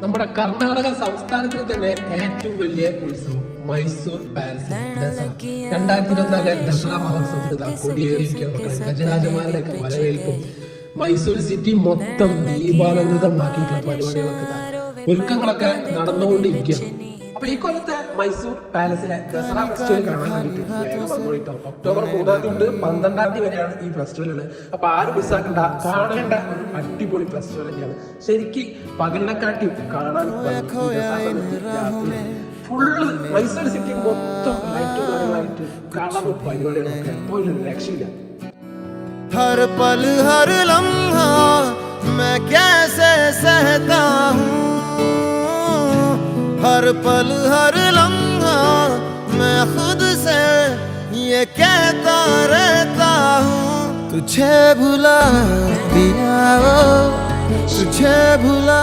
നമ്മുടെ കർണാടക സംസ്ഥാനത്തിൽ തന്നെ ഏറ്റവും വലിയ ഉത്സവം മൈസൂർ പാലസ് ദസറ 2024 ദസറ മഹോത്സവത്തിൽ കൊടിയേറിയിരിക്കുകയാണ്. ഗജരാജമാരുടെയൊക്കെ വരവേൽപ്പും മൈസൂർ സിറ്റി മൊത്തം ദീപാലങ്കൃതമാക്കിയിട്ടുള്ള പരിപാടികളൊക്കെ ഒരുക്കങ്ങളൊക്കെ നടന്നുകൊണ്ടിരിക്കുകയാണ്. അപ്പൊ ഈ കൊല്ലത്തെ മൈസൂർ പാലസിലെ ദസറ ഫെസ്റ്റിവൽ കാണാൻ വേണ്ടിയിട്ട് ഒക്ടോബർ 3 തൊട്ട് 12 വരെയാണ് ഈ ഫെസ്റ്റിവൽ ഉള്ളത്. അപ്പൊ ആരും മിസ്സാക്കണ്ട, കാണേണ്ട ഒരു അടിപൊളി ഫെസ്റ്റിവൽ തന്നെയാണ്. ശരിക്കും പകലിനെക്കാട്ടി കാണാൻ ഫുള്ള് മൈസൂർ സിറ്റി മൊത്തം ലൈറ്റ് കാര്യങ്ങളായിട്ട് കാണാൻ പരിപാടികളൊക്കെ ഒരു രക്ഷയില്ല. हर पल हर लम्हा मैं कैसे सहता हूँ, हर पल हर लम्हा मैं खुद से ये कहता रहता हूँ, तुझे भुला दिया, तुझे भुला